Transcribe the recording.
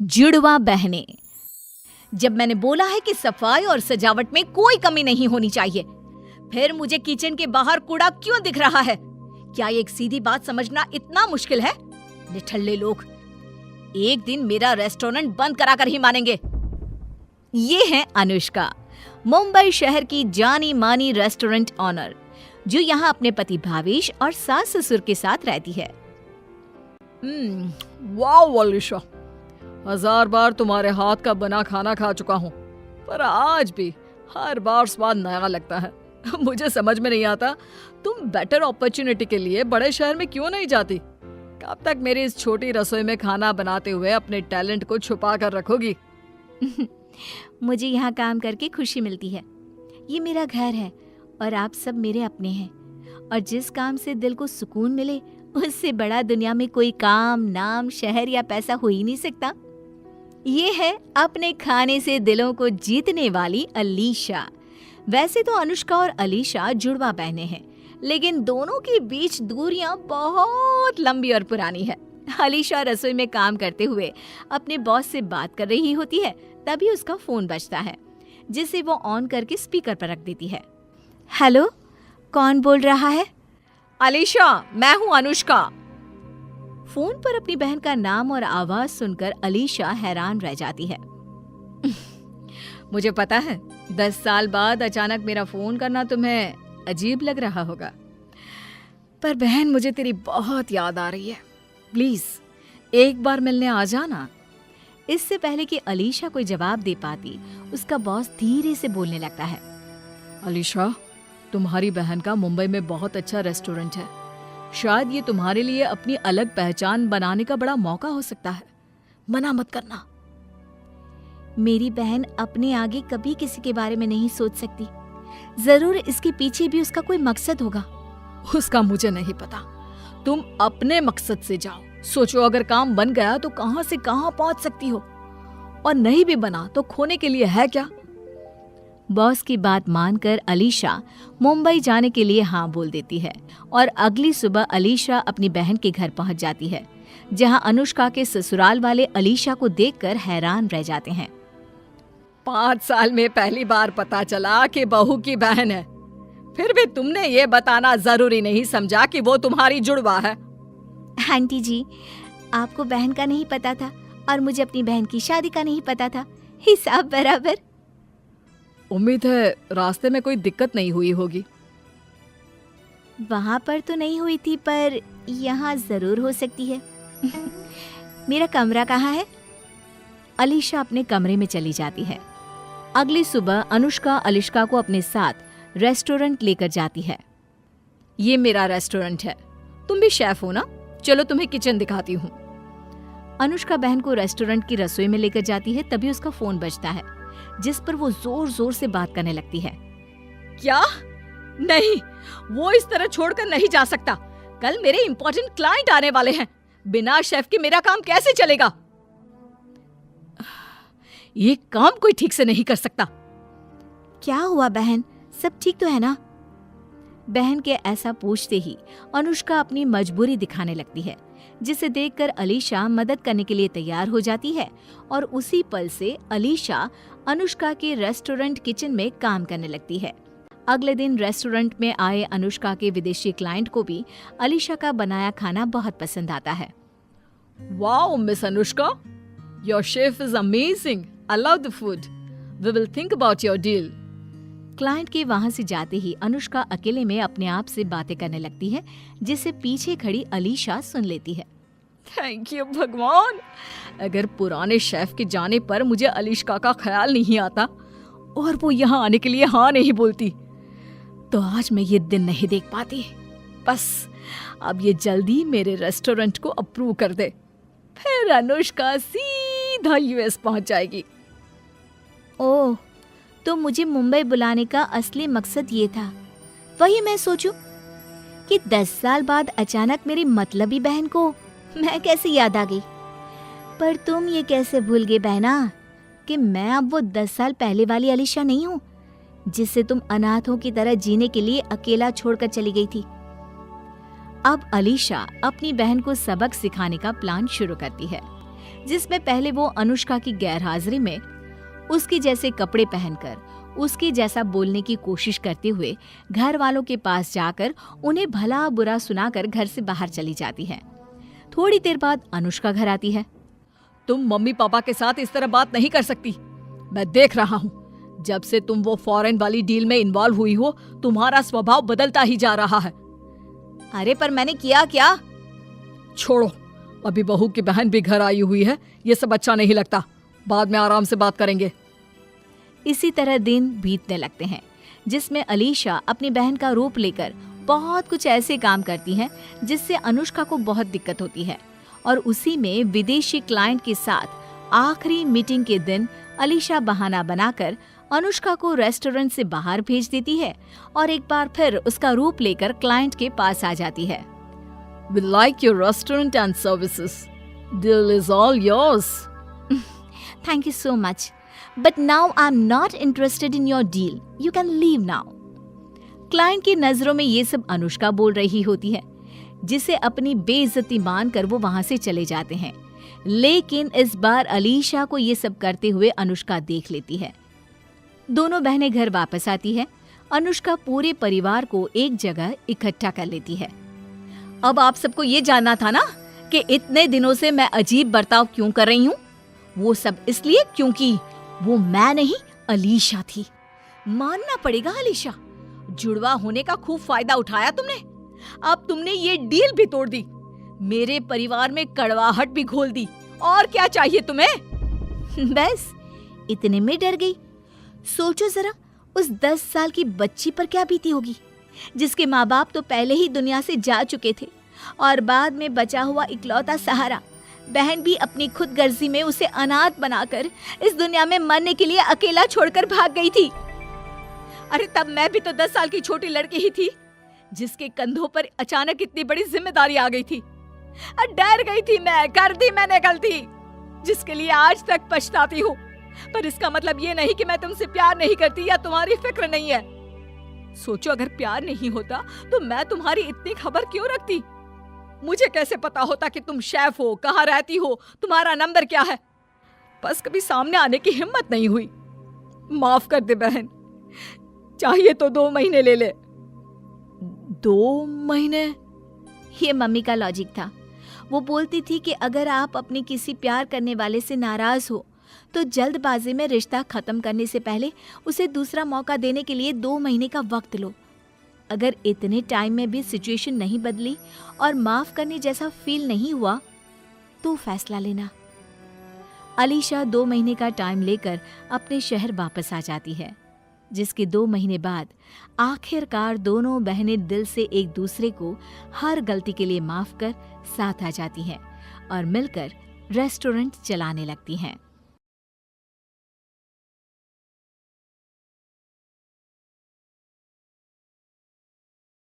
जुड़वा बहनें। जब मैंने बोला है कि सफाई और सजावट में कोई कमी नहीं होनी चाहिए, फिर मुझे किचन के बाहर कूड़ा क्यों दिख रहा है? क्या एक सीधी बात समझना इतना मुश्किल है? निठल्ले लोग, एक दिन मेरा रेस्टोरेंट बंद कराकर ही मानेंगे। ये है अनुष्का, मुंबई शहर की जानी मानी रेस्टोरेंट ऑनर, जो यहाँ अपने पति भावेश और सास ससुर के साथ रहती है। वाह अलीशा, 1000 बार तुम्हारे हाथ का बना खाना खा चुका हूँ, पर आज भी हर बार स्वाद नया लगता है। मुझे समझ में नहीं आता तुम बेटर अपॉर्चुनिटी के लिए बड़े शहर में क्यों नहीं जाती? कब तक मेरी इस छोटी रसोई में खाना बनाते हुए अपने टैलेंट को छुपा कर रखोगी? मुझे यहाँ काम करके खुशी मिलती है। ये मेरा घर है और आप सब मेरे अपने हैं, और जिस काम से दिल को सुकून मिले, उससे बड़ा दुनिया में कोई काम, नाम, शहर या पैसा हो ही नहीं सकता। ये है अपने खाने से दिलों को जीतने वाली अलीशा। वैसे तो अनुष्का और अलीशा जुड़वा बहनें हैं, लेकिन दोनों के बीच दूरियां बहुत लंबी और पुरानी है। अलीशा रसोई में काम करते हुए अपने बॉस से बात कर रही होती है, तभी उसका फोन बजता है, जिसे वो ऑन करके स्पीकर पर रख देती है। हेलो, कौन बोल रहा है? अलीशा, मैं हूँ अनुष्का। फोन पर अपनी बहन का नाम और आवाज सुनकर अलीशा हैरान रह जाती है। मुझे पता है 10 साल बाद अचानक मेरा फोन करना तुम्हें अजीब लग रहा होगा, पर बहन मुझे तेरी बहुत याद आ रही है। प्लीज एक बार मिलने आ जाना। इससे पहले कि अलीशा कोई जवाब दे पाती, उसका बॉस धीरे से बोलने लगता है। अलीशा, तुम्हारी बहन का मुंबई में बहुत अच्छा रेस्टोरेंट है। शायद ये तुम्हारे लिए अपनी अलग पहचान बनाने का बड़ा मौका हो सकता है। मना मत करना। मेरी बहन अपने आगे कभी किसी के बारे में नहीं सोच सकती। जरूर इसके पीछे भी उसका कोई मकसद होगा। उसका मुझे नहीं पता। तुम अपने मकसद से जाओ। सोचो, अगर काम बन गया तो कहां से कहां पहुंच सकती हो, और नहीं भी बना तो खोने के लिए है क्या? बॉस की बात मानकर अलीशा मुंबई जाने के लिए हाँ बोल देती है, और अगली सुबह अलीशा अपनी बहन के घर पहुंच जाती है, जहां अनुष्का के ससुराल वाले अलीशा को देखकर हैरान रह जाते हैं। 5 साल में पहली बार पता चला कि बहू की बहन है, फिर भी तुमने ये बताना जरूरी नहीं समझा कि वो तुम्हारी जुड़वा है। आंटी जी, आपको बहन का नहीं पता था और मुझे अपनी बहन की शादी का नहीं पता था। हिसाब बराबर। उम्मीद है रास्ते में कोई दिक्कत नहीं हुई होगी। वहां पर तो नहीं हुई थी, पर यहाँ जरूर हो सकती है। मेरा कमरा कहाँ है? अलीशा अपने कमरे में चली जाती है। अगली सुबह अनुष्का अलीशा को अपने साथ रेस्टोरेंट लेकर जाती है। ये मेरा रेस्टोरेंट है, तुम भी शेफ हो ना? चलो तुम्हें किचन दिखाती हूँ। अनुष्का बहन को रेस्टोरेंट की रसोई में लेकर जाती है, तभी उसका फोन बजता है, जिस पर वो जोर जोर से बात करने लगती है। क्या? नहीं, वो इस तरह छोड़कर नहीं जा सकता। कल मेरे इंपॉर्टेंट क्लाइंट आने वाले हैं। बिना शेफ के मेरा काम कैसे चलेगा? ये काम कोई ठीक से नहीं कर सकता। क्या हुआ बहन, सब ठीक तो है ना? बहन के ऐसा पूछते ही अनुष्का अपनी मजबूरी दिखाने लगती है, जिसे देखकर अलीशा मदद करने के लिए तैयार हो जाती है, और उसी पल से अलीशा अनुष्का के रेस्टोरेंट किचन में काम करने लगती है। अगले दिन रेस्टोरेंट में आए अनुष्का के विदेशी क्लाइंट को भी अलीशा का बनाया खाना बहुत पसंद आता है। Wow miss Anushka, your chef is amazing. I love the food. We will think about your deal. Client के वहां से जाते ही अनुष्का अकेले में अपने आप से बातें करने लगती है, जिसे पीछे खड़ी अलीशा सुन लेती है। थैंक यू भगवान, अगर पुराने शेफ के जाने पर मुझे अलीशा का ख्याल नहीं आता और वो यहाँ आने के लिए हाँ नहीं बोलती, तो आज मैं ये दिन नहीं देख पाती। बस अब ये जल्दी मेरे रेस्टोरेंट को अप्रूव कर दे, फिर अनुष्का सीधा यूएस पहुंच जाएगी। ओह, तो मुझे मुंबई बुलाने का असली मकसद ये था। वही मैं सोचूं कि 10 साल बाद अचानक मेरी मतलबी बहन को मैं कैसे याद आ गई। पर तुम ये कैसे भूल गए बहना कि मैं अब वो 10 साल पहले वाली अलीशा नहीं हूँ, जिससे तुम अनाथों की तरह जीने के लिए अकेला छोड़कर चली गई थी। अब अलीशा अपनी बहन को सबक सिखाने का प्लान शुरू करती है, जिसमें पहले वो अनुष्का की गैरहाजिरी में उसकी जैसे कपड़े पहनकर उसकी जैसा बोलने की कोशिश करते हुए घर वालों के पास जाकर उन्हें भला बुरा सुनाकर घर से बाहर चली जाती है। थोड़ी देर बाद अनुष्का घर आती है। तुम मम्मी पापा के साथ इस तरह बात नहीं कर सकती। मैं देख रहा हूँ, जब से तुम वो फॉरेन वाली डील में इन्वॉल्व हुई हो, तुम्हारा स्वभाव बदलता ही जा रहा है। अरे पर मैंने किया क्या? छोड़ो, अभी बहू की बहन भी घर आई हुई है, ये सब अच्छा नहीं लगता। बाद में आराम से बात करेंगे। इसी तरह दिन बीतने लगते हैं, जिसमें अलीशा अपनी बहन का रूप लेकर बहुत कुछ ऐसे काम करती है जिससे अनुष्का को बहुत दिक्कत होती है। और उसी में विदेशी क्लाइंट के साथ आखिरी मीटिंग के दिन अलीशा बहाना बनाकर अनुष्का को रेस्टोरेंट से बाहर भेज देती है और एक बार फिर उसका रूप लेकर क्लाइंट के पास आ जाती है। We like your restaurant and services. Deal is all yours. Thank you so much. But now I'm not interested in your deal. You can leave now. Client की नजरों में ये सब अनुष्का बोल रही होती है, जिसे अपनी बेइज्जती मानकर वो वहां से चले जाते हैं। लेकिन इस बार अलीशा को ये सब करते हुए अनुष्का देख लेती है। दोनों बहनें घर वापस आती है। अनुष्का पूरे परिवार को एक जगह इकट्ठा कर लेती है। अब आप सबको ये जानना था ना कि इतने दिनों से मैं अजीब बर्ताव क्यों कर रही हूँ। वो सब इसलिए क्योंकि वो मैं नहीं, अलीशा थी। मानना पड़ेगा अलीशा, जुड़वा होने का खूब फायदा उठाया तुमने। अब तुमने ये डील भी तोड़ दी, मेरे परिवार में कड़वाहट भी घोल दी। और क्या चाहिए तुम्हें? बस इतने में डर गई। सोचो जरा, उस 10 साल की बच्ची पर क्या बीती होगी, जिसके माँ बाप तो पहले ही दुनिया से जा चुके थे और बाद में बचा हुआ इकलौता सहारा बहन भी अपनी खुद गर्जी में उसे अनाथ बनाकर इस दुनिया में मरने के लिए अकेला छोड़कर भाग गई थी। अरे तब मैं भी तो 10 साल की छोटी लड़की ही थी, जिसके कंधों पर अचानक इतनी बड़ी जिम्मेदारी आ गई थी। डर गई थी मैं, कर दी मैंने गलती, जिसके लिए आज तक पछताती हूँ। पर इसका मतलब ये नहीं कि मैं तुमसे प्यार नहीं करती या तुम्हारी फिक्र नहीं है। सोचो, अगर प्यार नहीं होता तो मैं तुम्हारी इतनी खबर क्यों रखती? मुझे कैसे पता होता कि तुम शेफ हो, कहाँ रहती हो, तुम्हारा नंबर क्या है? बस कभी सामने आने की हिम्मत नहीं हुई। माफ कर दे बहन, चाहिए तो 2 महीने ले ले। 2 महीने? ये मम्मी का लॉजिक था। वो बोलती थी कि अगर आप अपने किसी प्यार करने वाले से नाराज हो तो जल्दबाजी में रिश्ता खत्म करने से पहले उसे दूसरा मौका देने के लिए 2 महीने का वक्त लो। अगर इतने टाइम में भी सिचुएशन नहीं बदली और माफ करने जैसा फील नहीं हुआ तो फैसला लेना। अलीशा 2 महीने का टाइम लेकर अपने शहर वापस आ जाती है, जिसके 2 महीने बाद आखिरकार दोनों बहनें दिल से एक दूसरे को हर गलती के लिए माफ कर साथ आ जाती हैं और मिलकर रेस्टोरेंट चलाने लगती हैं।